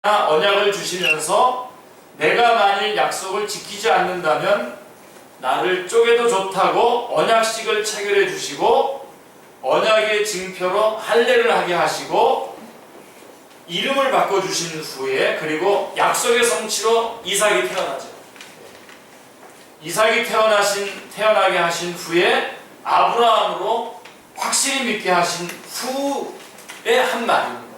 언약을 주시면서 내가 만일 약속을 지키지 않는다면 나를 쪼개도 좋다고 언약식을 체결해 주시고 언약의 징표로 할례를 하게 하시고 이름을 바꿔주신 후에 그리고 약속의 성취로 이삭이 태어나죠. 이삭이 태어나게 하신 후에 아브라함으로 확실히 믿게 하신 후의 한 말입니다.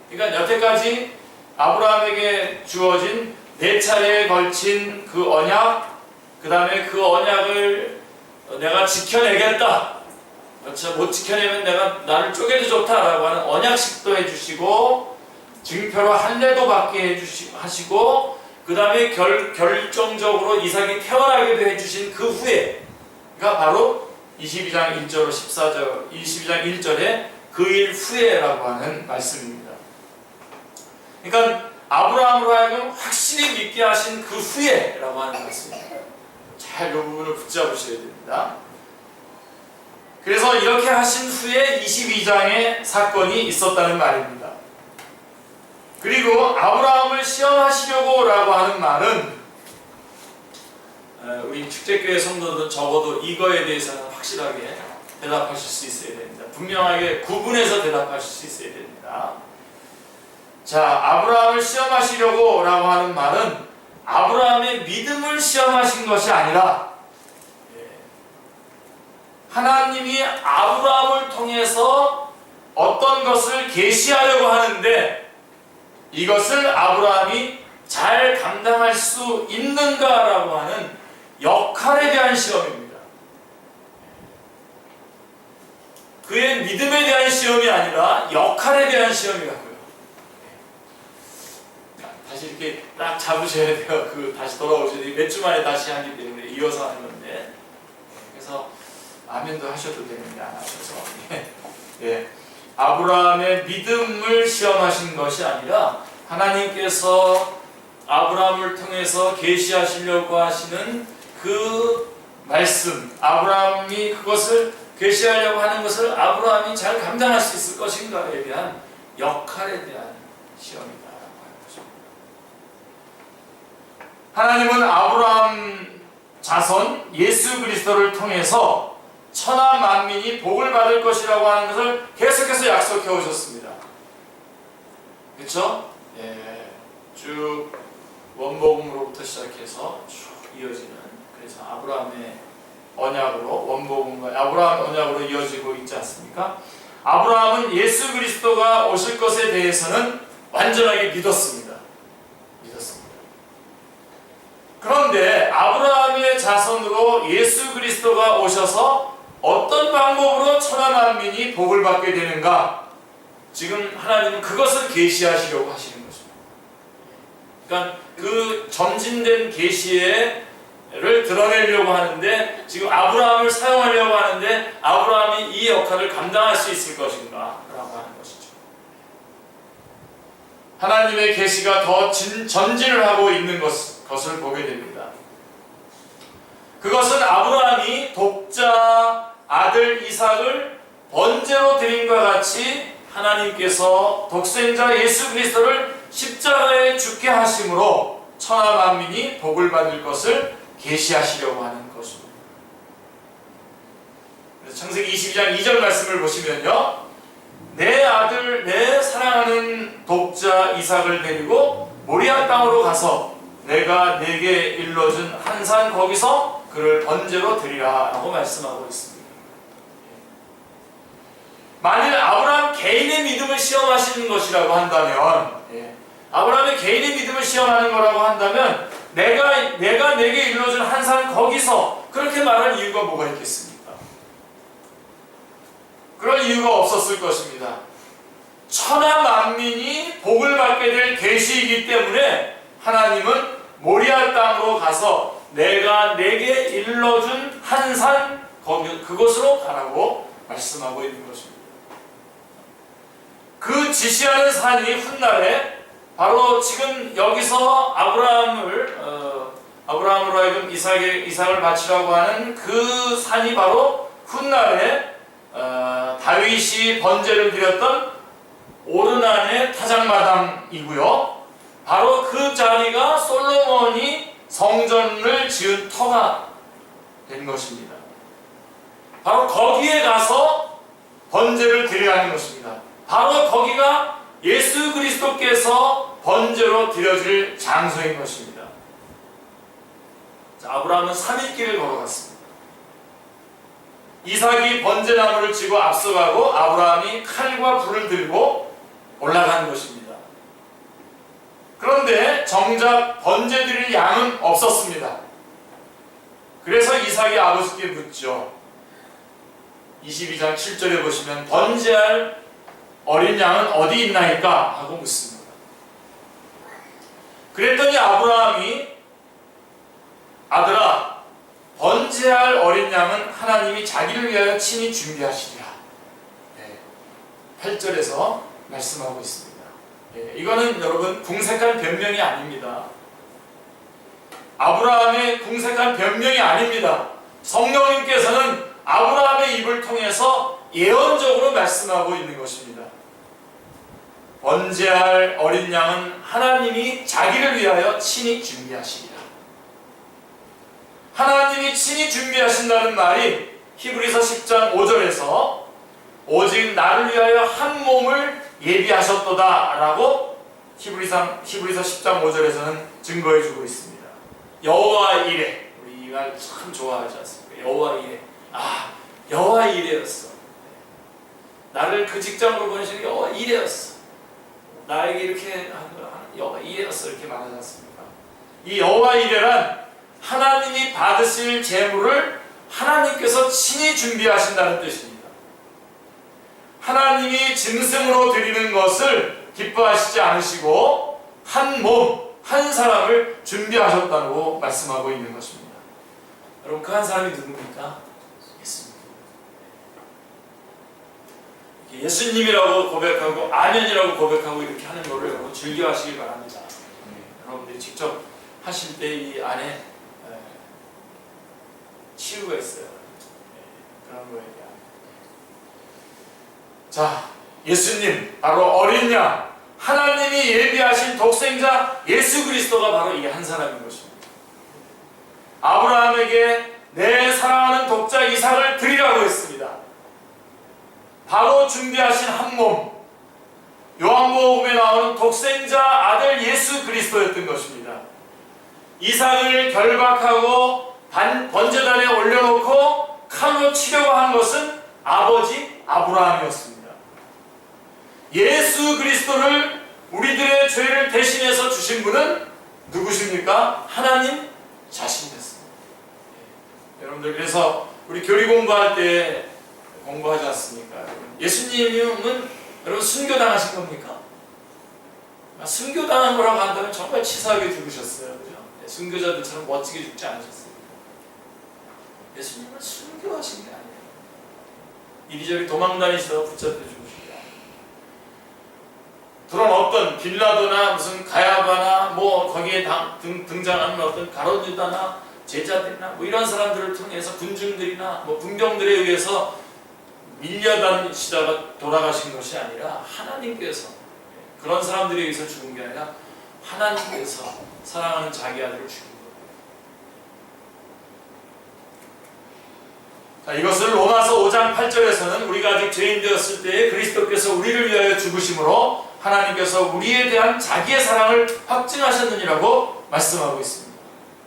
그러니까 여태까지 아브라함에게 주어진 4차례에 걸친 그 언약, 그 다음에 그 언약을 내가 지켜내겠다. 그렇죠? 못 지켜내면 나를 쪼개도 좋다라고 하는 언약식도 해주시고 증표로 할례도 받게 하시고 그 다음에 결정적으로 이삭이 태어나게도 해주신 그 후에가 바로 22장 1절로 14절, 22장 1절에 그 일 후에라고 하는 말씀입니다. 그러니까 아브라함으로 하여금 확실히 믿게 하신 그 후에라고 하는 말씀입니다. 잘 이 부분을 붙잡으셔야 됩니다. 그래서 이렇게 하신 후에 22장에 사건이 있었다는 말입니다. 그리고 아브라함을 시험하시려고 라고 하는 말은 우리 축제교회 성도들은 적어도 이거에 대해서는 확실하게 대답하실 수 있어야 됩니다. 분명하게 구분해서 대답하실 수 있어야 됩니다. 자, 아브라함을 시험하시려고 라고 하는 말은 아브라함의 믿음을 시험하신 것이 아니라 하나님이 아브라함을 통해서 어떤 것을 계시하려고 하는데 이것을 아브라함이 잘 감당할 수 있는가라고 하는 역할에 대한 시험입니다. 그의 믿음에 대한 시험이 아니라 역할에 대한 시험이라고요. 다시 이렇게 딱 잡으셔야 돼요. 다시 돌아오셔야 돼요. 몇 주 만에 다시 하기 때문에 이어서 하는 건데. 그래서 아멘도 하셔도 되는데 안 하셔서. 예. 아브라함의 믿음을 시험하신 것이 아니라 하나님께서 아브라함을 통해서 계시하시려고 하시는 그 말씀, 아브라함이 그것을 계시하려고 하는 것을 아브라함이 잘 감당할 수 있을 것인가에 대한 역할에 대한 시험이다라고 하는 것입니다. 하나님은 아브라함 자손 예수 그리스도를 통해서 천하 만민이 복을 받을 것이라고 하는 것을 계속해서 약속해 오셨습니다. 그렇죠? 예, 쭉 원복음으로부터 시작해서 쭉 이어지는, 그래서 아브라함의 언약으로, 원복음과 아브라함 언약으로 이어지고 있지 않습니까? 아브라함은 예수 그리스도가 오실 것에 대해서는 완전하게 믿었습니다. 그런데 아브라함의 자손으로 예수 그리스도가 오셔서 어떤 방법으로 천하 만민이 복을 받게 되는가? 지금 하나님은 그것을 계시하시려고 하시는 것입니다. 그러니까 그 점진된 계시를 드러내려고 하는데 지금 아브라함을 사용하려고 하는데 아브라함이 이 역할을 감당할 수 있을 것인가? 라고 하는 것이죠. 하나님의 계시가 더 전진을 하고 있는 것을 보게 됩니다. 그것은 아브라함이 독자 아들 이삭을 번제로 드림과 같이 하나님께서 독생자 예수 그리스도를 십자가에 죽게 하심으로 천하 만민이 복을 받을 것을 계시하시려고 하는 것입니다. 그래서 창세기 22장 2절 말씀을 보시면요, 내 아들, 내 사랑하는 독자 이삭을 데리고 모리아 땅으로 가서 내가 내게 일러준 한 산 거기서 그를 번제로 드리라 라고 말씀하고 있습니다. 만일 아브라함 개인의 믿음을 시험하시는 것이라고 한다면, 아브라함의 개인의 믿음을 시험하는 거라고 한다면 내가 내게 일러준 한 산 거기서 그렇게 말할 이유가 뭐가 있겠습니까? 그럴 이유가 없었을 것입니다. 천하 만민이 복을 받게 될 계시이기 때문에 하나님은 모리아 땅으로 가서 내가 내게 일러준 한 산 그곳으로 가라고 말씀하고 있는 것입니다. 그 지시하는 산이 훗날에 바로 지금 여기서 아브라함으로 하여금 이삭을 바치라고 하는 그 산이 바로 훗날에 다윗이 번제를 드렸던 오르난의 타작마당이고요. 바로 그 자리가 솔로몬이 성전을 지은 터가 된 것입니다. 바로 거기에 가서 번제를 드려야 하는 것입니다. 바로 거기가 예수 그리스도께서 번제로 드려질 장소인 것입니다. 자, 아브라함은 3일길을 걸어갔습니다. 이삭이 번제나무를 쥐고 앞서가고 아브라함이 칼과 불을 들고 올라간 것입니다. 그런데 정작 번제 드릴 양은 없었습니다. 그래서 이삭이 아버지께 묻죠. 22장 7절에 보시면 번제할 어린 양은 어디 있나이까? 하고 묻습니다. 그랬더니 아브라함이 아들아, 번제할 어린 양은 하나님이 자기를 위하여 친히 준비하시리라. 8절에서 말씀하고 있습니다. 이거는 여러분 궁색한 변명이 아닙니다. 아브라함의 궁색한 변명이 아닙니다. 성령님께서는 아브라함의 입을 통해서 예언적으로 말씀하고 있는 것입니다. 번제할 어린 양은 하나님이 자기를 위하여 친히 준비하시리라. 하나님이 친히 준비하신다는 말이 히브리서 10장 5절에서 오직 나를 위하여 한 몸을 예비하셨도다 라고 히브리서 10장 5절에서는 증거해주고 있습니다. 여호와 이레, 우리 이 말 참 좋아하지 않습니까? 여호와 이레. 여호와 이레였어. 나를 그 직장으로 보내신 여호와 이레였어. 나에게 이렇게 여호와 이레였어. 이렇게 말하지 않습니까? 이 여호와 이레란 하나님이 받으실 제물을 하나님께서 친히 준비하신다는 뜻입니다. 하나님이 짐승으로 드리는 것을 기뻐하시지 않으시고 한 몸, 한 사람을 준비하셨다고 말씀하고 있는 것입니다. 여러분, 그 한 사람이 누굽니까? 예수님이라고 고백하고 아멘이라고 고백하고 이렇게 하는 거를 여러분 즐겨하시기 바랍니다. 여러분들이 직접 하실 때 이 안에 치유가 있어요. 그런 거에 대한. 자, 예수님, 바로 어린 양, 하나님이 예비하신 독생자 예수 그리스도가 바로 이 한 사람인 것입니다. 아브라함에게 내 사랑하는 독자 이삭을 드리라고 했습니다. 바로 준비하신 한 몸, 요한복음에 나오는 독생자 아들 예수 그리스도였던 것입니다. 이삭을 결박하고 번제단에 올려놓고 칼로 치려고 한 것은 아버지 아브라함이었습니다. 예수 그리스도를 우리들의 죄를 대신해서 주신 분은 누구십니까? 하나님 자신이었습니다. 여러분들, 그래서 우리 교리 공부할 때 공부하지 않습니까? 예수님은 여러분 순교당하신 겁니까? 순교당한 거라고 한다면 정말 치사하게 죽으셨어요. 그죠? 순교자들처럼 멋지게 죽지 않으셨어요. 예수님은 순교하신 게 아니에요. 이리저리 도망다니시다가 붙잡혀 죽으신 게 아니에요. 그런 어떤 빌라도나 무슨 가야바나 뭐 거기에 등장하는 어떤 가룟 유다나 제자들이나 뭐 이런 사람들을 통해서 군중들이나 뭐 군병들에 의해서 밀려다니시다가 돌아가신 것이 아니라 하나님께서, 그런 사람들에 의해서 죽은 게 아니라 하나님께서 사랑하는 자기 아들을 죽인 거예요. 자, 이것을 로마서 5장 8절에서는 우리가 아직 죄인 되었을 때에 그리스도께서 우리를 위하여 죽으심으로 하나님께서 우리에 대한 자기의 사랑을 확증하셨느니라고 말씀하고 있습니다.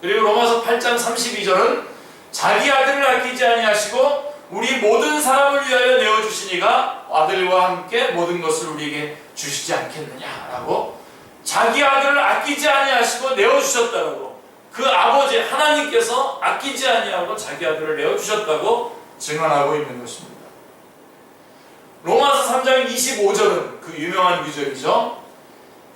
그리고 로마서 8장 32절은 자기 아들을 아끼지 아니하시고 우리 모든 사람을 위하여 내어주시니가 아들과 함께 모든 것을 우리에게 주시지 않겠느냐라고, 자기 아들을 아끼지 아니하시고 내어주셨다고, 그 아버지 하나님께서 아끼지 아니하고 자기 아들을 내어주셨다고 증언하고 있는 것입니다. 로마서 3장 25절은 그 유명한 구절이죠.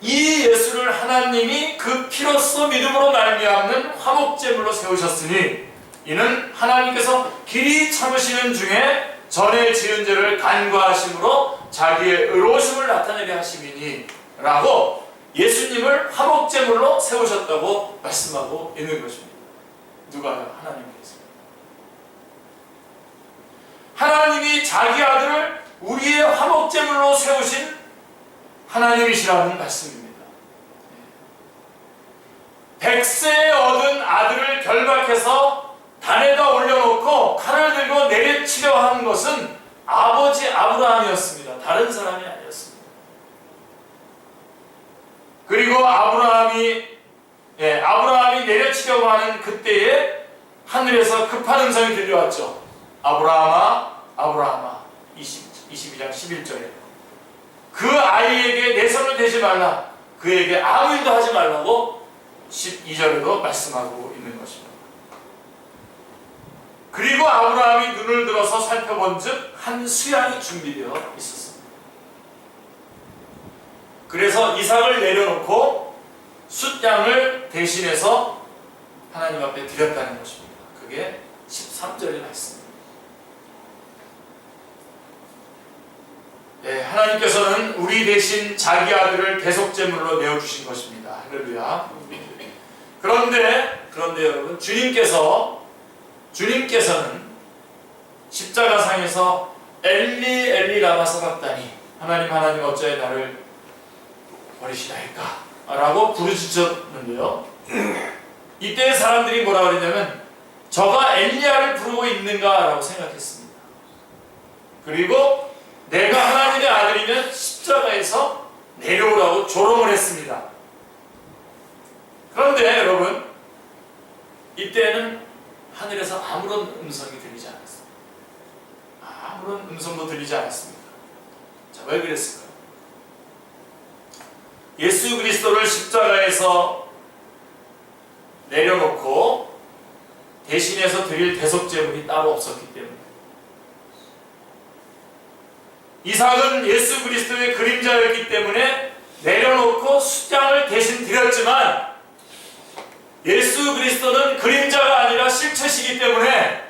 이 예수를 하나님이 그 피로써 믿음으로 말미암는 화목제물로 세우셨으니 이는 하나님께서 길이 참으시는 중에 전에 지은 죄를 간과하심으로 자기의 의로우심을 나타내게 하심이니 라고 예수님을 화목제물로 세우셨다고 말씀하고 있는 것입니다. 누가요? 하나님께서. 하나님이 자기 아들을 우리의 화목제물로 세우신 하나님이시라는 말씀입니다. 100세에 얻은 아들을 결박해서 단에다 올려놓고 칼을 들고 내려치려 한 것은 아버지 아브라함이었습니다. 다른 사람이 아니었습니다. 그리고 아브라함이 내려치려고 하는 그때에 하늘에서 급한 음성이 들려왔죠. 아브라함아, 아브라함아. 22장 11절에 그 아이에게 내 손을 대지 말라. 그에게 아무 일도 하지 말라고 12절에도 말씀하고 있는 것입니다. 그리고 아브라함이 눈을 들어서 살펴본즉 한 수양이 준비되어 있었습니다. 그래서 이삭을 내려놓고 숫양을 대신해서 하나님 앞에 드렸다는 것입니다. 그게 13절의 말씀입니다. 하나님께서는 우리 대신 자기 아들을 대속제물로 내어주신 것입니다. 할렐루야. 그런데 여러분, 주님께서는 십자가상에서 엘리 엘리 라마 사박다니, 하나님 어찌하여 나를 버리시나이까 라고 부르짖었는데요. 이때 사람들이 뭐라 그랬냐면 저가 엘리야를 부르고 있는가 라고 생각했습니다. 그리고 내가 하나님의 아들이면 십자가에서 내려오라고 조롱을 했습니다. 그런데 여러분, 이때는 하늘에서 아무런 음성이 들리지 않았습니다. 아무런 음성도 들리지 않았습니다. 자, 왜 그랬을까요? 예수 그리스도를 십자가에서 내려놓고 대신해서 드릴 대속제물이 따로 없었기 때문에, 이삭은 예수 그리스도의 그림자였기 때문에 내려놓고 숫양을 대신 드렸지만, 예수 그리스도는 그림자가 아니라 실체시기 때문에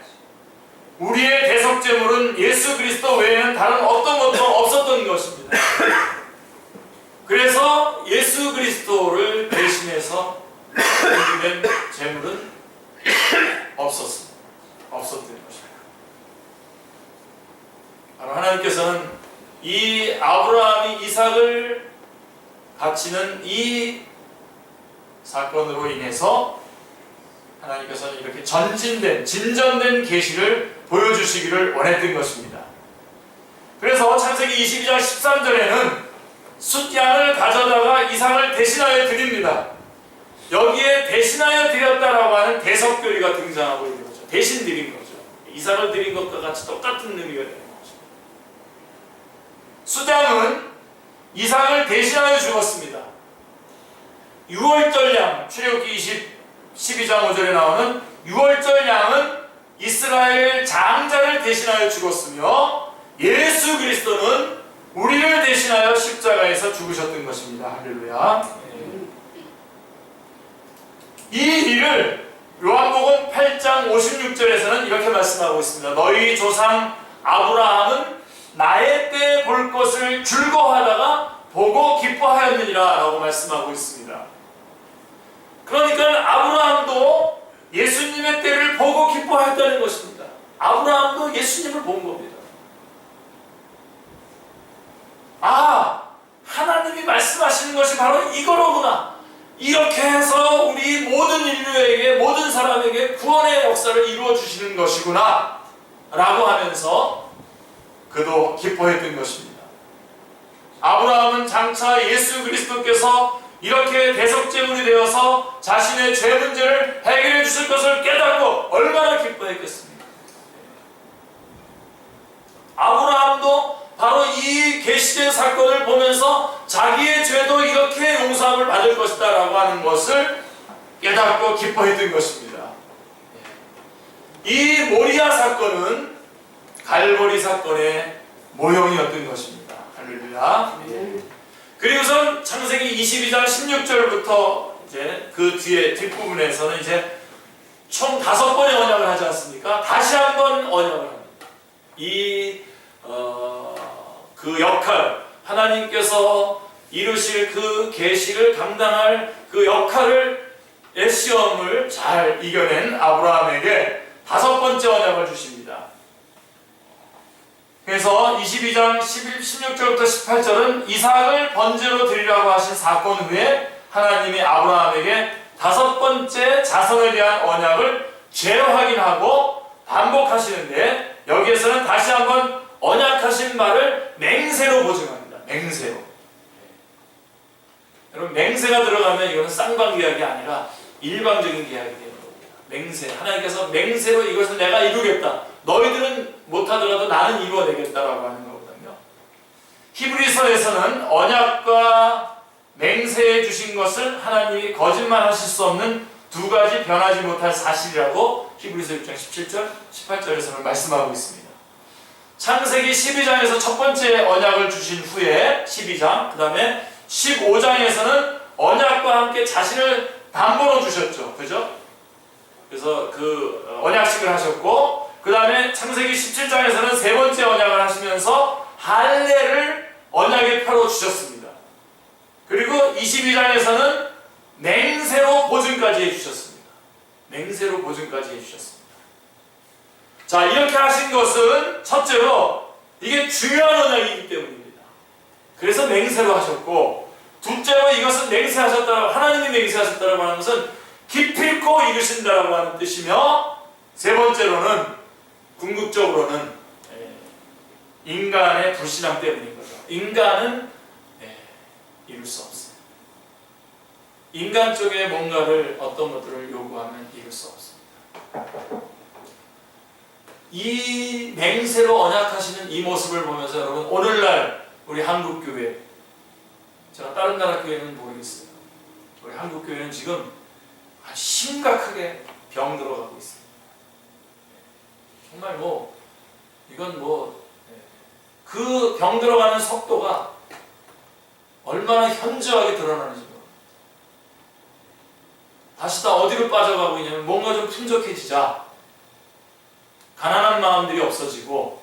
우리의 대속제물은 예수 그리스도 외에는 다른 어떤 것도 없었던 것입니다. 그래서 예수 그리스도를 대신해서 드린 제물은 없었던 것입니다. 바로 하나님께서는 이 아브라함이 이삭을 바치는 이 사건으로 인해서 하나님께서는 이렇게 진전된 계시를 보여주시기를 원했던 것입니다. 그래서 창세기 22장 13절에는 숫양을 가져다가 이삭을 대신하여 드립니다. 여기에 대신하여 드렸다라고 하는 대속교리가 등장하고 있는 거죠. 대신 드린 거죠. 이삭을 드린 것과 같이 똑같은 의미가 되는 거죠. 숫양은 이삭을 대신하여 죽었습니다. 6월절 양, 출애굽기 12장 5절에 나오는 6월절 양은 이스라엘 장자를 대신하여 죽었으며, 예수 그리스도는 우리를 대신하여 십자가에서 죽으셨던 것입니다. 할렐루야. 이 일을 요한복음 8장 56절에서는 이렇게 말씀하고 있습니다. 너희 조상 아브라함은 나의 때 볼 것을 즐거워하다가 보고 기뻐하였느니라 라고 말씀하고 있습니다. 그러니까 아브라함도 예수님의 때를 보고 기뻐하였다는 것입니다. 아브라함도 예수님을 본 겁니다. 하나님이 말씀하시는 것이 바로 이거로구나. 이렇게 해서 우리 모든 인류에게, 모든 사람에게 구원의 역사를 이루어 주시는 것이구나 라고 하면서 그도 기뻐했던 것입니다. 아브라함은 장차 예수 그리스도께서 이렇게 대속제물이 되어서 자신의 죄 문제를 해결해 주실 것을 깨닫고 얼마나 기뻐했겠습니까? 아브라함도 바로 이 계시된 사건을 보면서 자기의 죄도 이렇게 용서함을 받을 것이다 라고 하는 것을 깨닫고 기뻐했던 것입니다. 이 모리아 사건은 갈보리 사건의 모형이었던 것입니다. 할렐루야. 그리고선 창세기 22장 16절부터 이제 그 뒤에 뒷부분에서는 이제 총 5번의 언약을 하지 않습니까? 다시 한번 언약을 합니다. 그 역할, 하나님께서 이루실 그 계시를 감당할 그 역할을, 시험을 잘 이겨낸 아브라함에게 5번째 언약을 주십니다. 그래서 22장 16절부터 18절은 이삭을 번제로 드리라고 하신 사건 후에 하나님이 아브라함에게 5번째 자손에 대한 언약을 재확인하고 반복하시는데, 여기에서는 다시 한번 언약하신 말을 맹세로 보증합니다. 맹세로. 여러분, 맹세가 들어가면 이거는 쌍방계약이 아니라 일방적인 계약이 되는 겁니다. 맹세. 하나님께서 맹세로 이것을 내가 이루겠다. 너희들은 못하더라도 나는 이루어내겠다라고 하는 거거든요. 히브리서에서는 언약과 맹세해 주신 것을 하나님이 거짓말하실 수 없는 두 가지 변하지 못할 사실이라고 히브리서 6장 17절, 18절에서는 말씀하고 있습니다. 창세기 12장에서 첫 번째 언약을 주신 후에 12장, 그 다음에 15장에서는 언약과 함께 자신을 담보로 주셨죠. 그죠? 그래서 그 언약식을 하셨고, 그 다음에 창세기 17장에서는 세 번째 언약을 하시면서 할례를 언약의 표로 주셨습니다. 그리고 22장에서는 맹세로 보증까지 해주셨습니다. 맹세로 보증까지 해주셨습니다. 자, 이렇게 하신 것은 첫째로 이게 중요한 언약이기 때문입니다. 그래서 맹세로 하셨고, 둘째로 이것은 맹세하셨다라고, 하나님이 맹세하셨다라고 하는 것은 기필코 이루신다라고 하는 뜻이며, 세 번째로는 궁극적으로는 인간의 불신앙 때문인 거죠. 인간은 이룰 수 없어요. 인간 쪽에 뭔가를, 어떤 것들을 요구하면 이룰 수 없습니다. 이 맹세로 언약하시는 이 모습을 보면서 여러분, 오늘날 우리 한국교회, 제가 다른 나라 교회는 모르겠어요. 우리 한국교회는 지금 심각하게 병들어가고 있습니다. 정말 이건 그 병들어가는 속도가 얼마나 현저하게 드러나는지 모릅니다. 다시 다 어디로 빠져가고 있냐면, 뭔가 좀 풍족해지자, 가난한 마음들이 없어지고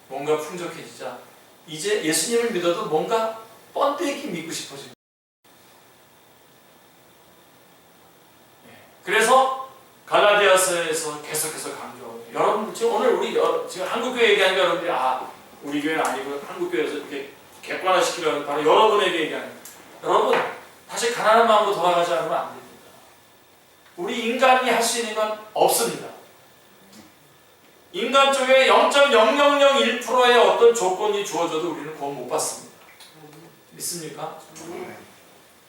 뭔가 풍족해지자 이제 예수님을 믿어도 뭔가 뻔데기 믿고 싶어집니다. 그래서 갈라디아서에서 계속해서 강조하고, 여러분 지금 오늘 우리 지금 한국교회 얘기하니까 여러분들이 우리 교회는 아니고 한국교회에서 이렇게 객관화시키려는, 바로 여러분에게 얘기하는, 여러분 다시 가난한 마음으로 돌아가지 않으면 안 됩니다. 우리 인간이 할 수 있는 건 없습니다. 인간 쪽에 0.0001%의 어떤 조건이 주어져도 우리는 구원 못 받습니다. 믿습니까?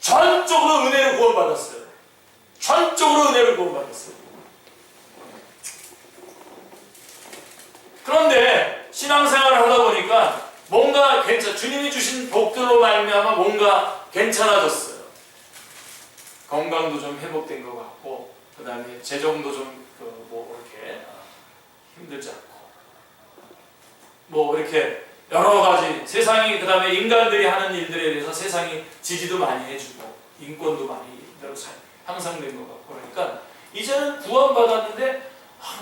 전적으로 은혜를 구원받았어요. 전적으로 은혜를 구원받았어요. 그런데 신앙생활을 하다 보니까 뭔가 주님이 주신 복들로 말미암아 뭔가 괜찮아졌어요. 건강도 좀 회복된 것 같고, 그 다음에 재정도 좀 이렇게 힘들지 않고, 이렇게 여러 가지 세상이, 그 다음에 인간들이 하는 일들에 대해서 세상이 지지도 많이 해주고 인권도 많이 향상된 것 같고, 그러니까 이제는 구원받았는데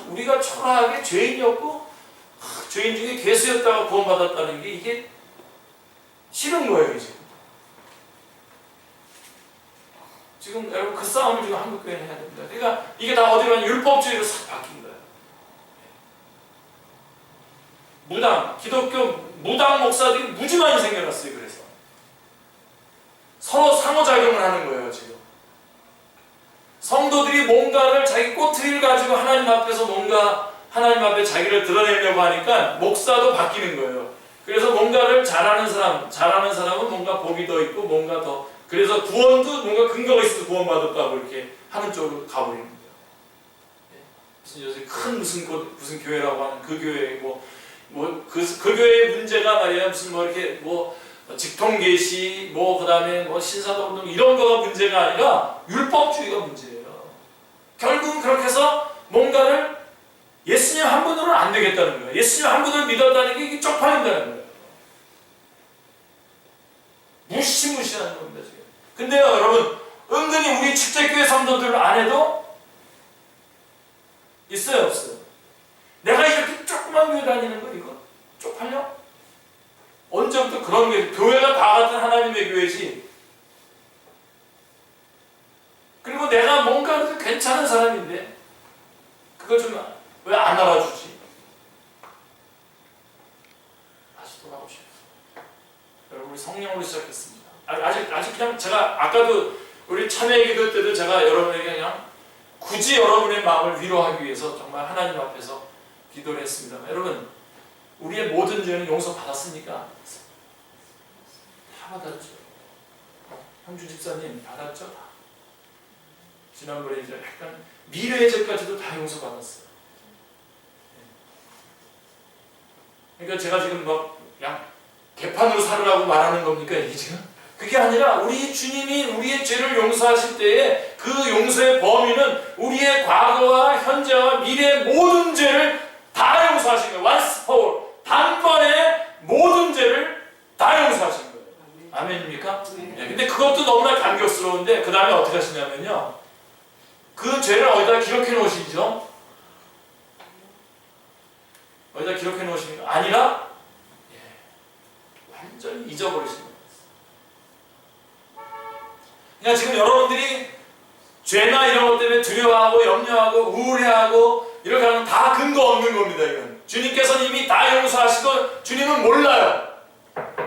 우리가 초라하게 죄인이었고 죄인 중에 괴수였다가 구원받았다는 게 이게 싫은 거예요. 지금 여러분 그 싸움을 지금 한국교회는 해야 됩니다. 그러니까 이게 다 어디로 가면 율법주의로 싹 바뀐 거예요. 기독교 무당 목사들이 무지 많이 생겨났어요. 그래서 서로 상호작용을 하는 거예요. 지금 성도들이 뭔가를 자기 꼬투리를 가지고 하나님 앞에서 뭔가 하나님 앞에 자기를 드러내려고 하니까 목사도 바뀌는 거예요. 그래서 뭔가를 잘하는 사람은 뭔가 복이 더 있고 뭔가 더, 그래서 구원도 뭔가 근거가 있어서 구원받았다고 이렇게 하는 쪽으로 가버리는 거예요. 무슨 요새 큰 무슨 교회라고 하는 그 교회 그 교회의 문제가 말이야 무슨 이렇게 직통계시 그다음에 신사동동 이런 거가 문제가 아니라 율법주의가 문제예요. 결국은 그렇게 해서 뭔가를 예수님 한 분으로는 안 되겠다는 거예요. 예수님 한 분을 믿었다는 게 이게 쪽팔린다는 거예요. 무시무시한 겁니다 지금. 근데요 여러분, 은근히 우리 축제교회 성도들 안에도 있어요 없어요? 내가 이렇게 조그만 교회 다니는 거 이거 쪽팔려? 언제부터 그런 게, 교회가 다 같은 하나님의 교회지. 그리고 내가 뭔가 괜찮은 사람인데 그거 좀 왜 안 알아주지? 다시 돌아오셔요. 여러분 우리 성령으로 시작했습니다. 아직 그냥 제가 아까도 우리 참회 기도 때도 제가 여러분에게 그냥 굳이 여러분의 마음을 위로하기 위해서 정말 하나님 앞에서 기도를 했습니다. 여러분 우리의 모든 죄는 용서받았습니까? 다 받았죠. 형주 집사님 받았죠? 다. 지난번에 이제 약간 미래의 죄까지도 다 용서받았어요. 그러니까 제가 지금 막 그냥 개판으로 살으라고 말하는 겁니까 이게 지금? 그게 아니라 우리 주님이 우리의 죄를 용서하실 때에 그 용서의 범위는 우리의 과거와 현재와 미래의 모든 죄를 다 용서하신 거예요. once for all. 단번에 모든 죄를 다 용서하신 거예요. 아멘입니까? 네. 근데 그것도 너무나 감격스러운데 그 다음에 어떻게 하시냐면요. 그 죄를 어디다 기록해 놓으시죠? 어디다 기록해 놓으시는 거 아니라 완전히 잊어버리시는 거예요. 그러니까 지금 여러분들이 죄나 이런 것 때문에 두려워하고 염려하고 우울해하고 이렇게 하면 다 근거 없는 겁니다. 이건 주님께서는 이미 다 용서하시고 주님은 몰라요.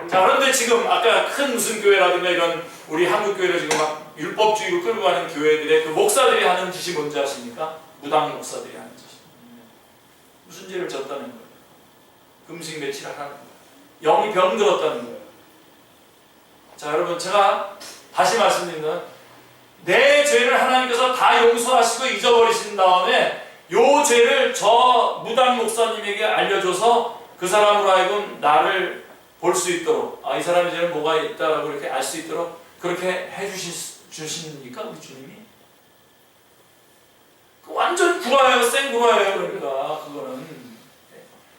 자, 그런데 지금 아까 큰 무슨 교회라든가 이런 우리 한국 교회를 지금 막 율법주의로 끌고 가는 교회들의 그 목사들이 하는 짓이 뭔지 아십니까? 무당 목사들이 하는 짓이 무슨 죄를 졌다는 거예요? 금식 며칠 하라는 거예요. 영이 병들었다는 거예요. 자, 여러분 제가 다시 말씀드리면 내 죄를 하나님께서 다 용서하시고 잊어버리신 다음에 요 죄를 저 무당 목사님에게 알려줘서 그 사람으로 하여금 나를 볼 수 있도록 이 사람의 죄는 뭐가 있다라고 이렇게 알 수 있도록 그렇게 해주십니까? 우리 주님이? 완전 구라예요. 생 구라예요. 그러니까 그거는.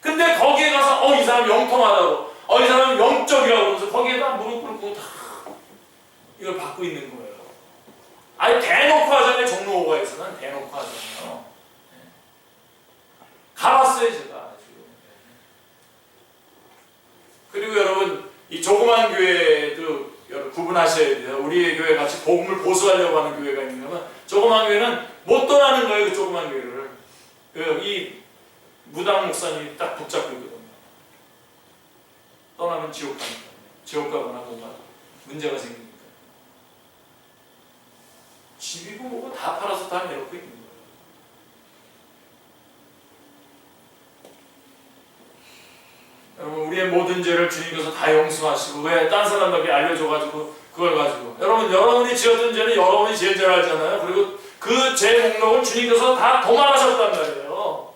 근데 거기에 가서 이 사람 영통하다고 이 사람은 영적이라고 그러면서 거기에다 무릎 꿇고 다 이걸 받고 있는 거예요. 아니 대놓고 하잖아요. 종로오가에서는 대놓고 하잖아요. 가봤어요 제가. 그리고 여러분 이 조그만 교회도 여러분 구분하셔야 돼요. 우리의 교회 같이 복음을 보수하려고 하는 교회가 있는 조그만 교회는 못 떠나는 거예요. 그 조그만 교회를. 이 무당 목사님이 딱 붙잡고 있거든요. 떠나면 지옥 가니까. 지옥 가거나 뭔가 문제가 생기니까. 집이고 뭐고 다 팔아서 다 내놓고 있는 거예요. 여러분 우리의 모든 죄를 주님께서 다 용서하시고 왜 딴 사람에게 알려줘가지고 그걸 가지고 여러분이 지었던 죄는 여러분이 제일 잘 알잖아요. 그리고 그 죄 목록을 주님께서 다 도말하셨단 말이에요.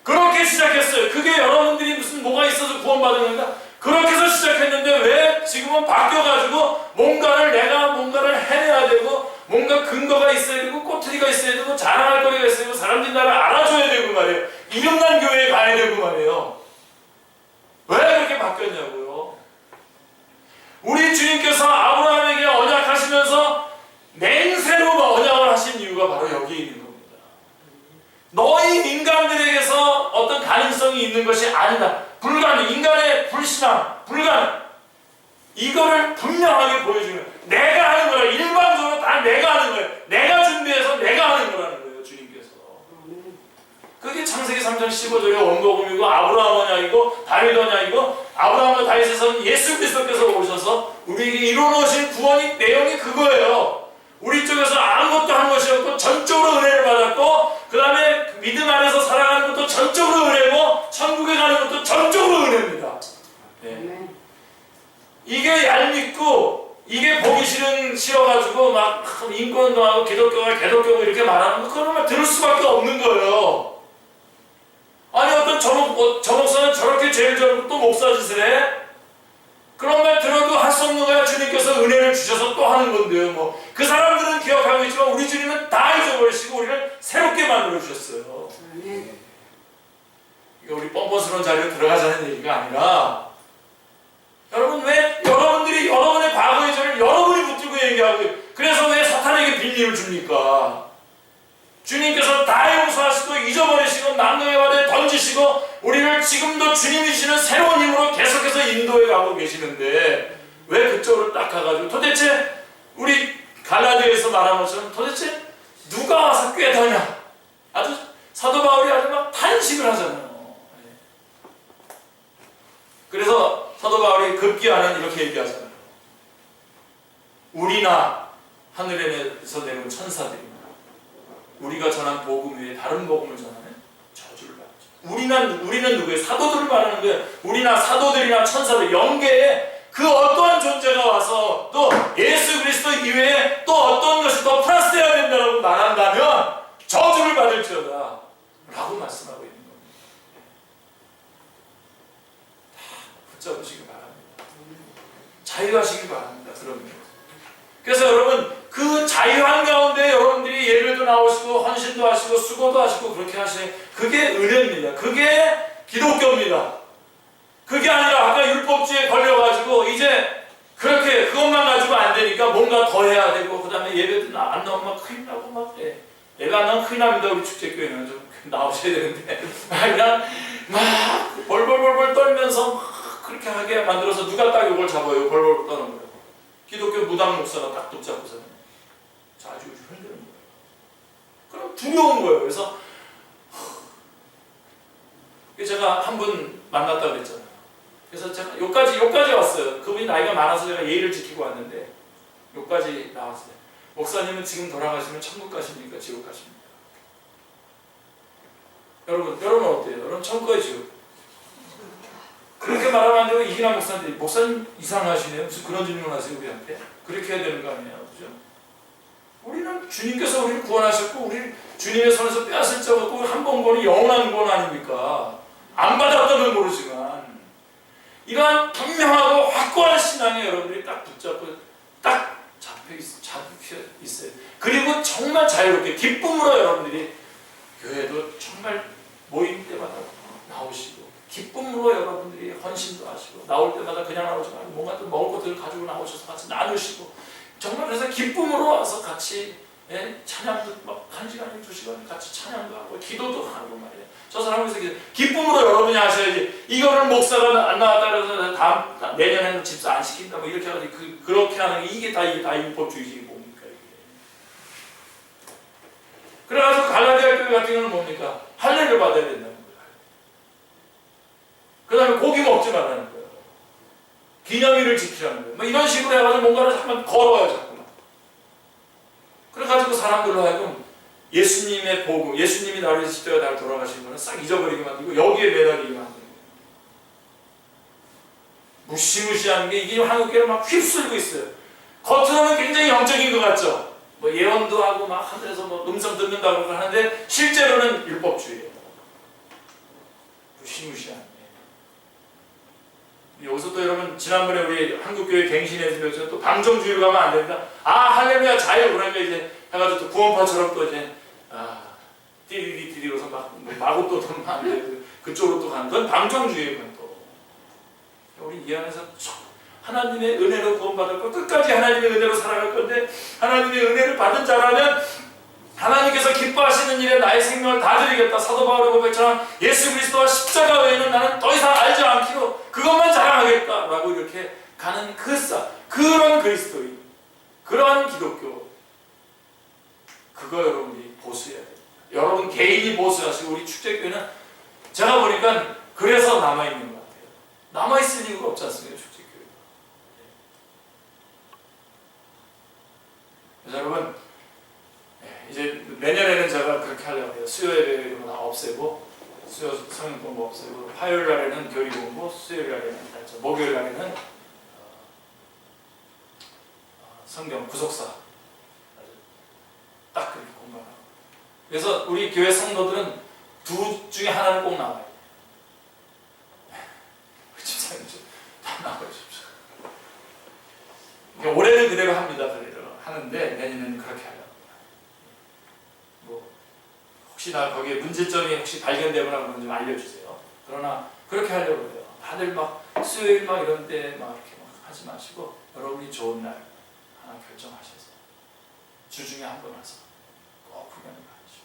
그렇게 시작했어요. 그게 여러분들이 무슨 뭐가 있어서 구원받은 건가? 그렇게 해서 시작했는데 왜 지금은 바뀌어가지고 내가 뭔가를 해내야 되고 뭔가 근거가 있어야 되고 꼬투리가 있어야 되고 자랑할 거리가 있어야 되고 사람들이 나를 알아줘야 되고 말이에요. 이름난 교회에 가야 되고 말이에요. 왜 그렇게 바뀌었냐고요? 우리 주님께서 아브라함에게 언약하시면서 맹세로 언약을 하신 이유가 바로 여기에 있는 겁니다. 너희 인간들에게서 어떤 가능성이 있는 것이 아니다. 불가능. 인간의 불신앙, 불가능. 이거를 분명하게 보여주는 거예요. 내가 하는 거예요. 일반적으로 다 내가 하는 거예요. 내가 준비해서 내가 하는 거라는 거예요. 주님께서. 그게 창세기 3장 15절의 원고금이고 아브라함 언약이고 다윗 언약이고 아브라함과 다윗에서는 예수 그리스도께서 오셔서 우리에게 이루어놓으신 구원의 내용이 그거예요. 우리 쪽에서 아무것도 한 것이 없고 전적으로 은혜를 받았고 그 다음에 믿음 안에서 살아가는 것도 전적으로 은혜고 천국에 가는 것도 전적으로 은혜입니다. 네. 이게 얄밉고 이게 보기 싫어가지고 막 인권운동하고 기독교가 개독교고 이렇게 말하는 거 그런 말 들을 수밖에 없는 거예요. 아니 어떤 저 목사는 저렇게 죄를 져놓고 또 목사 짓을 해? 그런 말 들어도 할 수 없는 거야. 주님께서 은혜를 주셔서 또 하는 건데요. 그 사람들은 기억하고 있지만 우리 주님은 다 잊어버리시고 우리를 새롭게 만들어 주셨어요. 이게 우리 뻔뻔스러운 자리로 들어가자는 얘기가 아니라 여러분 왜 여러분들이 여러분의 과거의 죄를 여러분이 붙들고 얘기하고 그래서 왜 사탄에게 빌림을 줍니까? 주님께서 다 용서하시고 잊어버리시고 망령의 바다에 던지시고 우리를 지금도 주님이시는 새로운 힘으로 계속해서 인도해 가고 계시는데 왜 그쪽으로 딱 가가지고 도대체 우리 갈라디아에서 말한 것처럼 도대체 누가 와서 꾀더냐? 아주 사도 바울이 아주 막 탄식을 하잖아요. 사도 바울이 급기야는 이렇게 얘기하잖아요. 우리나 하늘에서 내려온 천사들이나 우리가 전한 복음 외에 다른 복음을 전하는 저주를 받죠. 우리는 누구예요? 사도들을 말하는 거예요. 우리나 사도들이나 천사들, 영계에 그 어떠한 존재가 와서 또 예수 그리스도 이외에 또 어떤 것이 더 플러스되어야 된다고 말한다면 저주를 받을지어다 라고 말씀하고 있는 겁니다. 다 붙잡으시기 바랍니다. 자유하시기 바랍니다. 그러면. 그래서 여러분 그 자유한 가운데 여러분들이 예배도 나오시고 헌신도 하시고 수고도 하시고 그렇게 하시는 그게 은혜입니다. 그게 기독교입니다. 그게 아니라 아까 율법주의에 걸려가지고 이제 그렇게 그것만 가지고 안 되니까 뭔가 더 해야 되고 그 다음에 예배도 안 나오면 막 큰일 나고 막 예배 안 나오면 큰일 납니다. 우리 축제교회는 좀 나오셔야 되는데 그냥 막 벌벌벌벌 떨면서 막 그렇게 하게 만들어서 누가 딱 이걸 잡아요. 벌벌 떠는 거예요. 기독교 무당 목사가 딱 붙잡고서는 자주 흔드는 거예요. 그럼 두려운 거예요. 그래서 제가 한 분 만났다고 그랬잖아요. 그래서 제가 여기까지 왔어요. 그분이 나이가 많아서 제가 예의를 지키고 왔는데 여기까지 나왔어요. 목사님은 지금 돌아가시면 천국 가십니까? 지옥 가십니까? 여러분 어때요? 여러분 천국 가요? 지옥? 그렇게 말하면 안 되고 이기남 목사님들이 목사님 이상하시네요. 무슨 그런 질문을 하세요 우리한테? 그렇게 해야 되는 거 아니에요? 그죠? 우리는 주님께서 우리를 구원하셨고 우리 주님의 손에서 빼앗을 자가 또 한 번 구원이 영원한 구원 아닙니까? 안 받았다면 모르지만 이러한 분명하고 확고한 신앙에 여러분들이 딱 붙잡고 딱 잡혀 있어요. 그리고 정말 자유롭게 기쁨으로 여러분들이 교회도 정말 모임 때마다 나오시고 기쁨으로 여러분들이 헌신도 하시고 나올 때마다 그냥 나오지 말고 뭔가 또 먹을 것들을 가지고 나오셔서 같이 나누시고 정말 그래서 기쁨으로 와서 같이 찬양도 막 1시간, 2시간 같이 찬양도 하고 기도도 하고 말이에요. 저 사람에서 기쁨으로 여러분이 하셔야지 이거를 목사가 안 나왔다 그래서 내년에는 집사 안 시킨다 뭐 이렇게 해가지고 그렇게 하는 게 이게 다 율법주의지 뭡니까 이게. 그래가지고 갈라디아 교회 같은 경우는 뭡니까? 할례를 받아야 된다는 거예요. 그 다음에 고기 먹지 말라는 거예요. 기념일을 지키라는 거예요. 뭐 이런 식으로 해가지고 뭔가를 한번 걸어와요 자꾸만. 그래가지고 사람들로 하여금 예수님의 복음, 예수님이 나를 십자가에 나를 돌아가신 거는 싹 잊어버리게 만들고 여기에 매달리게 만드는 거예요. 무시무시한 게 이게 한국교회를 막 휩쓸고 있어요. 겉으로는 굉장히 영적인 것 같죠? 뭐 예언도 하고 막 하늘에서 뭐 음성 듣는다고 하는데 실제로는 율법주의예요. 무시무시한. 여기서 또 여러분 지난번에 우리 한국교회 갱신에서 배웠죠. 또 방종주의로 가면 안 된다. 할렐루야 자유 그러니까 이제 해가지고 또 구원파처럼 또 이제 띠리리띠리로서 막 마구 또 돌면 안 돼. 그쪽으로 또 가는 건 방종주의예요. 또 우리 이 안에서 하나님의 은혜로 구원받을 거 끝까지 하나님의 은혜로 살아갈 건데 하나님의 은혜를 받은 자라면 하나님께서 기뻐하시는 일에 나의 생명을 다 드리겠다. 사도 바울의 고백처럼 예수 그리스도와 십자가 외에는 나는 더 이상 알지 않기로 그것만 자랑하겠다 라고 이렇게 가는 그런 그리스도인 그러한 기독교 그거 여러분이 보수해야 됩니다. 여러분 개인이 보수하시고 우리 축제교회는 제가 보니까 그래서 남아있는 것 같아요. 남아있을 이유가 없지 않습니까? 축제교회. 그래서 여러분 이제 내년에는 제가 그렇게 하려고 해요. 수요일에 없애고 수요 성경 공부 없애고 화요일 날에는 교리 공부, 수요일 날에는 목요일 날에는 성경 구속사 딱 그렇게 공부하고. 그래서 우리 교회 성도들은 둘 중에 하나는 꼭 나와요. 집사님 다 나와주십시오. 올해는 그대로 합니다. 그대로 하는데 내년에는 그렇게 하려고. 혹시나 거기에 문제점이 혹시 발견되거나 그러면 좀 알려주세요. 그러나 그렇게 하려고 해요. 다들 막 수요일 막 이런 때 막 이렇게 막 하지 마시고 여러분이 좋은 날 하나 결정하셔서 주중에 한 번 와서 꼭 구경을 하시고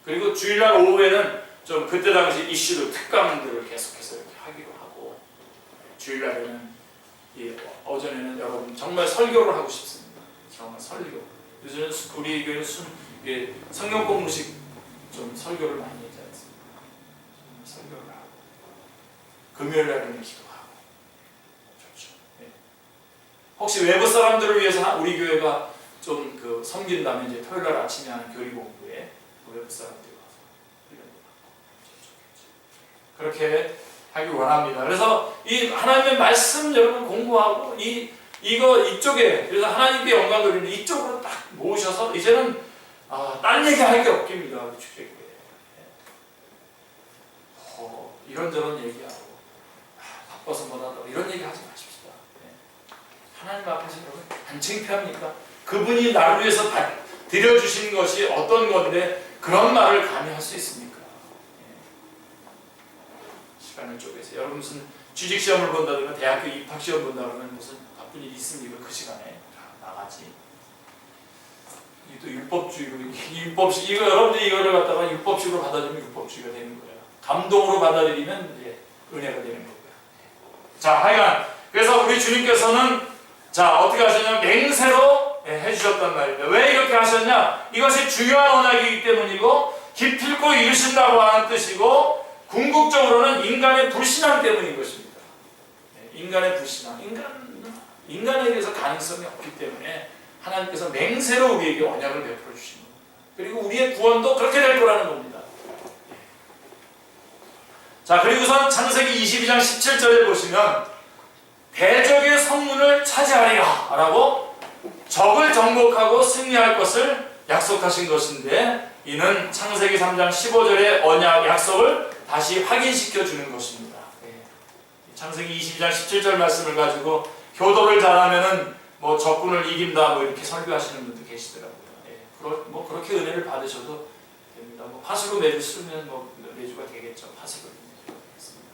그리고 주일날 오후에는 좀 그때 당시 이슈로 특강들을 계속해서 이렇게 하기로 하고 주일날에는 오전에는 여러분 정말 설교를 하고 싶습니다. 정말 설교. 요즘 우리 교회는 성경 공부식 좀 설교를 많이 하지 않습니까? 설교를 하고 금요일 날에는 기도하고 혹시 외부 사람들을 위해서 우리 교회가 좀 그 섬긴다면 이제 토요일 날 아침에 하는 교리 공부에 외부 사람들이 와서 그렇게 하길 원합니다. 그래서 이 하나님의 말씀 여러분 공부하고 이거 이쪽에 그래서 하나님께 영광 돌리는 이쪽으로 딱 모으셔서 이제는 딴 얘기 할 게 없겠습니다. 주객교회 이런저런 얘기하고 바빠서 못한다고 이런 얘기 하지 마십시다. 하나님 앞에서 여러분 안 창피합니까? 그분이 나를 위해서 드려주신 것이 어떤 건데 그런 말을 감히 할 수 있습니까? 시간을 쪼개서 여러분 무슨 취직시험을 본다든가 대학교 입학시험 본다 그러면 무슨 바쁜 일이 있습니까? 그 시간에 나가지. 이게 또 율법주의로 이거 여러분들이 이거를 갖다가 율법식으로 받아들이면 율법주의가 되는 거예요. 감동으로 받아들이면 이제 은혜가 되는 거고요. 자, 하여간 그래서 우리 주님께서는 자 어떻게 하셨냐면 맹세로 해주셨단 말입니다. 왜 이렇게 하셨냐? 이것이 중요한 언약이기 때문이고 기필코 이루신다고 하는 뜻이고 궁극적으로는 인간의 불신앙 때문인 것입니다. 인간의 불신앙, 인간에 대해서 가능성이 없기 때문에 하나님께서 맹세로 우리에게 언약을 베풀어 주신 겁니다. 그리고 우리의 구원도 그렇게 될 거라는 겁니다. 자, 그리고선 창세기 22장 17절에 보시면 대적의 성문을 차지하리라 라고 적을 정복하고 승리할 것을 약속하신 것인데 이는 창세기 3장 15절의 언약 약속을 다시 확인시켜 주는 것입니다. 창세기 22장 17절 말씀을 가지고 효도를 잘하면은 뭐 적군을 이긴다 뭐 이렇게 설교하시는 분도 계시더라고요. 뭐 그렇게 은혜를 받으셔도 됩니다. 뭐 파수로 매주 쓰면 뭐 매주가 되겠죠. 파수로 매주가 되겠습니다.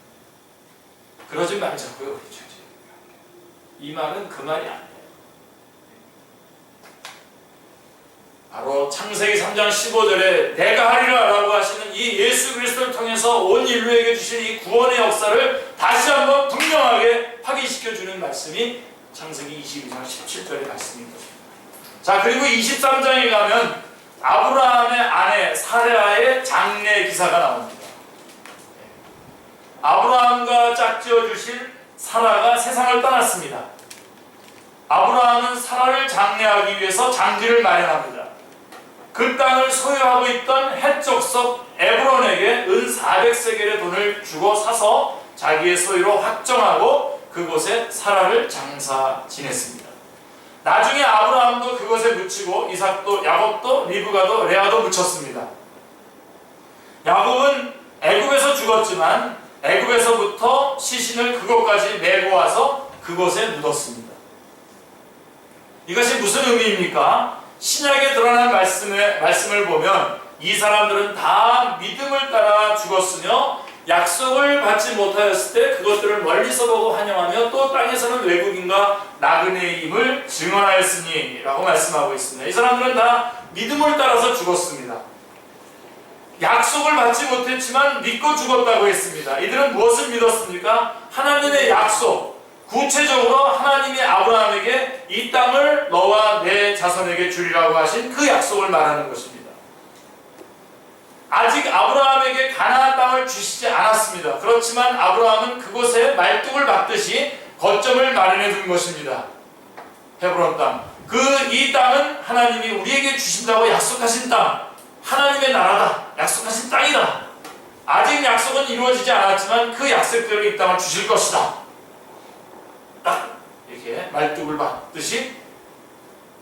그러지 말자고요, 우리 주님. 이 말은 그 말이 아니에요. 바로 창세기 3장 15절에 내가 하리라 라고 하시는 이 예수 그리스도를 통해서 온 인류에게 주신 이 구원의 역사를 다시 한번 분명하게 확인시켜 주는 말씀이 창세기 22장 17절의 말씀인 것입니다. 자, 그리고 23장에 가면 아브라함의 아내 사레아의 장례 기사가 나옵니다. 아브라함과 짝지어 주실 사라가 세상을 떠났습니다. 아브라함은 사라를 장례하기 위해서 장지를 마련합니다. 그 땅을 소유하고 있던 헷 족속 에브론에게 은 400세겔의 돈을 주고 사서 자기의 소유로 확정하고 그곳에 사라를 장사 지냈습니다. 나중에 아브라함도 그것에 묻히고 이삭도 야곱도 리브가도 레아도 묻혔습니다. 야곱은 애굽에서 죽었지만 애굽에서부터 시신을 그곳까지 메고 와서 그곳에 묻었습니다. 이것이 무슨 의미입니까? 신약에 드러난 말씀을 보면 이 사람들은 다 믿음을 따라 죽었으며 약속을 받지 못하였을 때 그것들을 멀리서 보고 환영하며 또 땅에서는 외국인과 나그네임을 증언하였으니 라고 말씀하고 있습니다. 이 사람들은 다 믿음을 따라서 죽었습니다. 약속을 받지 못했지만 믿고 죽었다고 했습니다. 이들은 무엇을 믿었습니까? 하나님의 약속, 구체적으로 하나님이 아브라함에게 이 땅을 너와 내 자손에게 주리라고 하신 그 약속을 말하는 것입니다. 아직 아브라함에게 가나안 땅을 주시지 않았습니다. 그렇지만 아브라함은 그곳에 말뚝을 박듯이 거점을 마련해 둔 것입니다. 헤브론 땅. 이 땅은 하나님이 우리에게 주신다고 약속하신 땅, 하나님의 나라다, 약속하신 땅이다. 아직 약속은 이루어지지 않았지만 그 약속대로 이 땅을 주실 것이다. 딱 이렇게 말뚝을 박듯이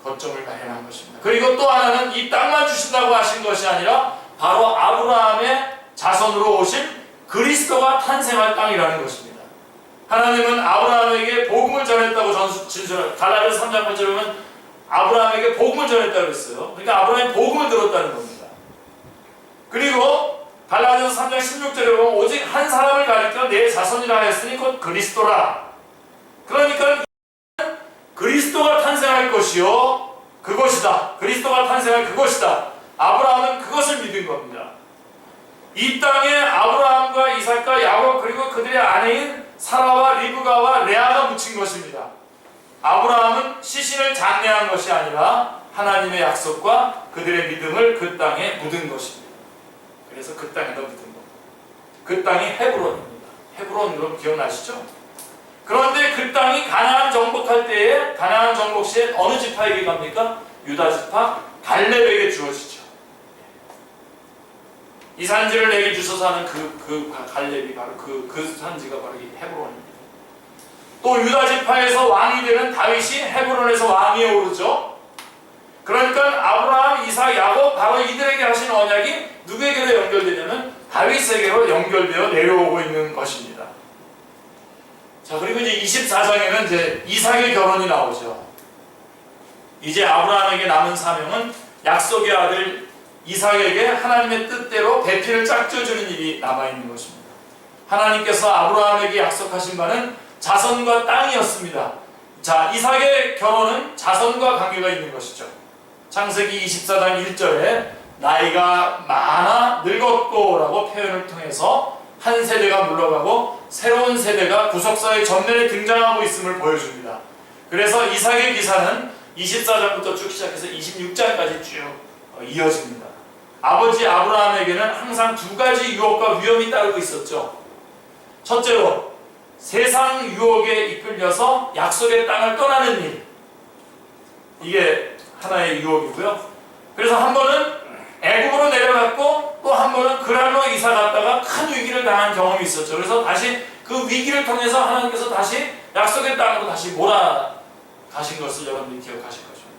거점을 마련한 것입니다. 그리고 또 하나는 이 땅만 주신다고 하신 것이 아니라 바로 아브라함의 자손으로 오신 그리스도가 탄생할 땅이라는 것입니다. 하나님은 아브라함에게 복음을 전했다고 진술한 갈라디아서 3장 8절에 보면 아브라함에게 복음을 전했다고 했어요. 그러니까 아브라함이 복음을 들었다는 겁니다. 그리고 갈라디아서 3장 16절에 보면 오직 한 사람을 가리켜 내 자손이라 하였으니 곧 그리스도라. 그러니까 그리스도가 탄생할 것이요 그것이다. 그리스도가 탄생할 그것이다. 아브라함은 그것을 믿은 겁니다. 이 땅에 아브라함과 이삭과 야곱 그리고 그들의 아내인 사라와 리브가와 레아가 묻힌 것입니다. 아브라함은 시신을 장례한 것이 아니라 하나님의 약속과 그들의 믿음을 그 땅에 묻은 것입니다. 그래서 그 땅에다 묻은 겁니다. 그 땅이 헤브론입니다. 헤브론 여러분 기억나시죠? 그런데 그 땅이 가나안 정복할 때에 가나안 정복 시에 어느 지파에게 갑니까? 유다 지파 갈렙에게 주어지죠. 이 산지를 내게 주셔서 하는 그 갈렙이 바로 그 산지가 바로 이 헤브론입니다. 또 유다 지파에서 왕이 되는 다윗이 헤브론에서 왕위에 오르죠. 그러니까 아브라함, 이삭, 야곱 바로 이들에게 하신 언약이 누구에게로 연결되냐면 다윗에게로 연결되어 내려오고 있는 것입니다. 자, 그리고 이제 24장에는 이제 이삭의 결혼이 나오죠. 이제 아브라함에게 남은 사명은 약속의 아들 이삭에게 하나님의 뜻대로 배필을 짝져주는 일이 남아있는 것입니다. 하나님께서 아브라함에게 약속하신 바는 자손과 땅이었습니다. 자, 이삭의 결혼은 자손과 관계가 있는 것이죠. 창세기 24장 1절에 나이가 많아 늙었고 라고 표현을 통해서 한 세대가 물러가고 새로운 세대가 구속사의 전면에 등장하고 있음을 보여줍니다. 그래서 이삭의 기사는 24장부터 쭉 시작해서 26장까지 쭉 이어집니다. 아버지 아브라함에게는 항상 두 가지 유혹과 위험이 따르고 있었죠. 첫째로 세상 유혹에 이끌려서 약속의 땅을 떠나는 일, 이게 하나의 유혹이고요. 그래서 한 번은 애굽으로 내려갔고 또 한 번은 그랄로 이사 갔다가 큰 위기를 당한 경험이 있었죠. 그래서 다시 그 위기를 통해서 하나님께서 다시 약속의 땅으로 다시 몰아가신 것을 여러분들이 기억하실 것입니다.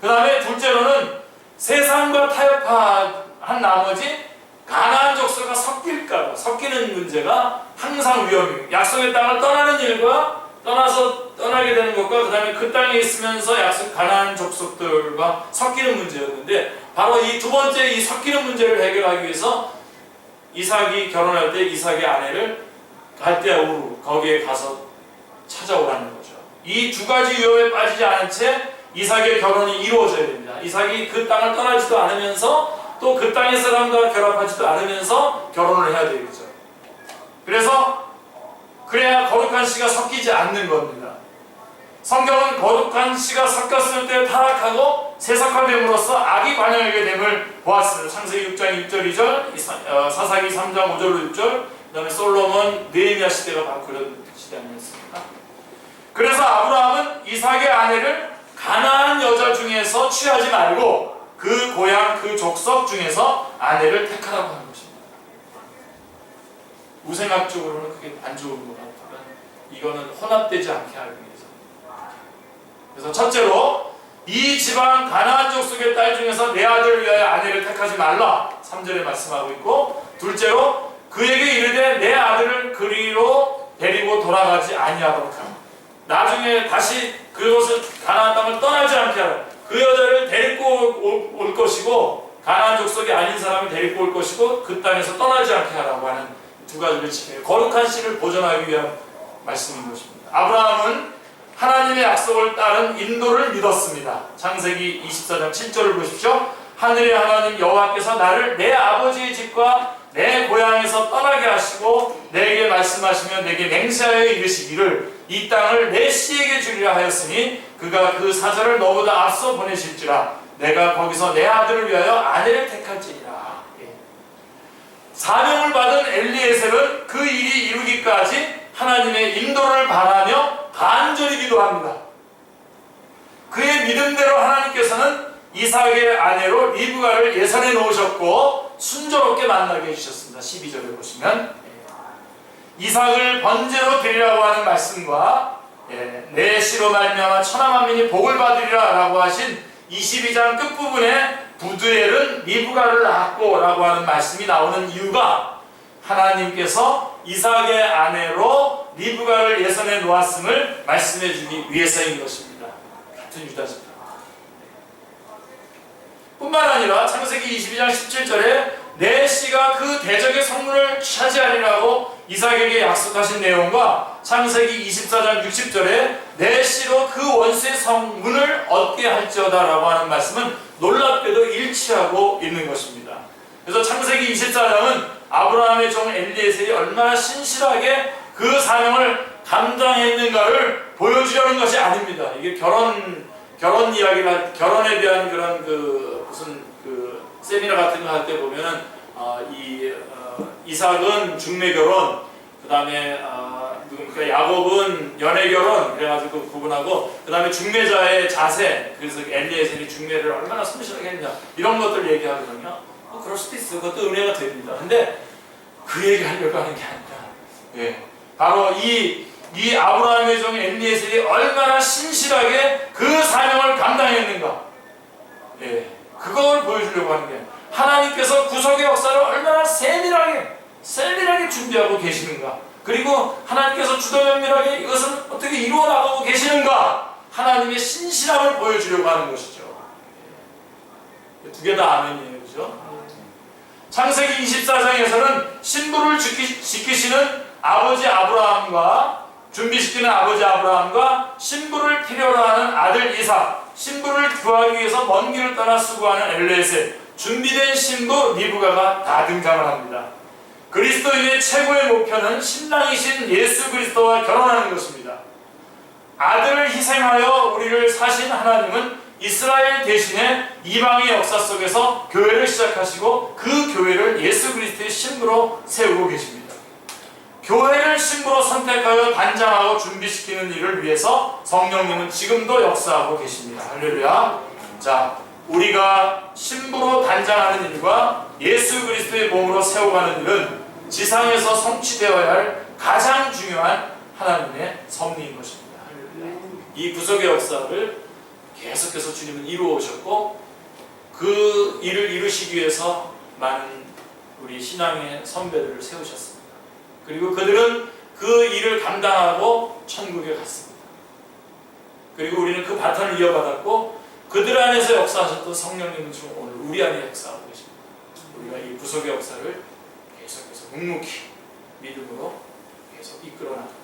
그 다음에 둘째로는 세상과 타협한 나머지 가나안 족속과 섞이는 문제가 항상 위험이에요. 약속의 땅을 떠나는 일과 떠나게 되는 것과 그 다음에 그 땅에 있으면서 가나안 족속들과 섞이는 문제였는데, 바로 이 두 번째 이 섞이는 문제를 해결하기 위해서 이삭이 결혼할 때 이삭의 아내를 갈대아 우르 거기에 가서 찾아오라는 거죠. 이 두 가지 위험에 빠지지 않은 채 이삭의 결혼이 이루어져야 됩니다. 이삭이 그 땅을 떠나지도 않으면서 또 그 땅의 사람과 결합하지도 않으면서 결혼을 해야 되겠죠. 그래야 거룩한 씨가 섞이지 않는 겁니다. 성경은 거룩한 씨가 섞였을 때 타락하고 세속화됨으로써 악이 관영하게 됨을 보았습니다. 창세기 6장 1절 2절, 사사기 3장 5절로 6절, 그 다음에 솔로몬, 느헤미야 시대가 바로 그런 시대 아니었습니까? 그래서 아브라함은 이삭의 아내를 가나안 여자 중에서 취하지 말고 그 고향, 그 족속 중에서 아내를 택하라고 하는 것입니다. 우생학적으로는 그게 안 좋은 것 같지만 이거는 혼합되지 않게 하기 위해서. 그래서 첫째로 이 지방 가나안 족속의 딸 중에서 내 아들을 위하여 아내를 택하지 말라 3절에 말씀하고 있고, 둘째로 그에게 이르되 내 아들을 그리로 데리고 돌아가지 아니하도록 하라. 나중에 다시 그곳을 가나안 땅을 떠나지 않게 하라. 그 여자를 데리고 올 것이고 가나안 족속이 아닌 사람을 데리고 올 것이고 그 땅에서 떠나지 않게 하라고 하는 두 가지를 지켜요. 거룩한 씨를 보존하기 위한 말씀인 것입니다. 아브라함은 하나님의 약속을 따른 인도를 믿었습니다. 창세기 24장 7절을 보십시오. 하늘의 하나님 여호와께서 나를 내 아버지의 집과 내 고향에서 떠나게 하시고 내게 말씀하시며 내게 맹세하여 이르시기를 이 땅을 내 씨에게 주리라 하였으니 그가 그 사절을 너보다 앞서 보내실지라 내가 거기서 내 아들을 위하여 아내를 택할지니라. 사명을 받은 엘리에셀은 그 일이 이루기까지 하나님의 인도를 바라며 간절히 기도합니다. 그의 믿음대로 하나님께서는 이삭의 아내로 리브가를 예선해 놓으셨고 순조롭게 만나게 해주셨습니다. 12절에 보시면 이삭을 번제로 드리라고 하는 말씀과 내 씨로 말미암아 천하 만민이 복을 받으리라 라고 하신 22장 끝부분에 부두엘은 리브가를 낳았고 라고 하는 말씀이 나오는 이유가 하나님께서 이삭의 아내로 리브가를 예선해 놓았음을 말씀해 주기 위해서인 것입니다. 같은 유다지파 뿐만 아니라 창세기 22장 17절에 내 씨가 그 대적의 성문을 차지하리라고 이삭에게 약속하신 내용과 창세기 24장 60절에 내 씨로 그 원수의 성문을 얻게 할지어다 라고 하는 말씀은 놀랍게도 일치하고 있는 것입니다. 그래서 창세기 24장은 아브라함의 종 엘리에셀이 얼마나 신실하게 그 사명을 감당했는가를 보여주려는 것이 아닙니다. 이게 결혼 결혼에 대한 그런 무슨 세미나 같은 거 할 때 보면은 이삭은 중매 결혼, 그 다음에 그러니까 야곱은 연애 결혼 그래가지고 그분하고 그 다음에 중매자의 자세, 그래서 엘리에셀이 중매를 얼마나 성실하게 했냐 이런 것들 얘기하거든요. 그럴 수도 있어요. 그것도 은혜가 됩니다. 근데 그 얘기 하려고 하는 게 아니라, 예, 바로 이 아브라함의 종 엘리에셀이 얼마나 신실하게 그 사명을 감당했는가, 예, 그걸 보여주려고 하는 게, 하나님께서 구속의 역사를 얼마나 세밀하게 준비하고 계시는가, 그리고 하나님께서 주도면밀하게 이것을 어떻게 이루어 나가고 계시는가, 하나님의 신실함을 보여주려고 하는 것이죠. 두 개 다 아멘이에요. 그죠? 창세기 24장에서는 신부를 지키시는 아버지 아브라함과, 준비시키는 아버지 아브라함과 신부를 필요로 하는 아들 이삭, 신부를 구하기 위해서 먼 길을 떠나 수고하는 엘리에셀, 준비된 신부 리브가가 다 등장을 합니다. 그리스도인의 최고의 목표는 신랑이신 예수 그리스도와 결혼하는 것입니다. 아들을 희생하여 우리를 사신 하나님은 이스라엘 대신에 이방의 역사 속에서 교회를 시작하시고 그 교회를 예수 그리스도의 신부로 세우고 계십니다. 교회를 신부로 선택하여 단장하고 준비시키는 일을 위해서 성령님은 지금도 역사하고 계십니다. 할렐루야. 자, 우리가 신부로 단장하는 일과 예수 그리스도의 몸으로 세워가는 일은 지상에서 성취되어야 할 가장 중요한 하나님의 섭리인 것입니다. 할렐루야. 이 구속의 역사를 계속해서 주님은 이루어 오셨고, 그 일을 이루시기 위해서 많은 우리 신앙의 선배들을 세우셨습니다. 그리고 그들은 그 일을 감당하고 천국에 갔습니다. 그리고 우리는 그 바톤을 이어받았고, 그들 안에서 역사하셨던 성령님은 지금 오늘 우리 안에 역사하고 계십니다. 우리가 이 구속의 역사를 계속해서 묵묵히 믿음으로 계속 이끌어 나갑니다.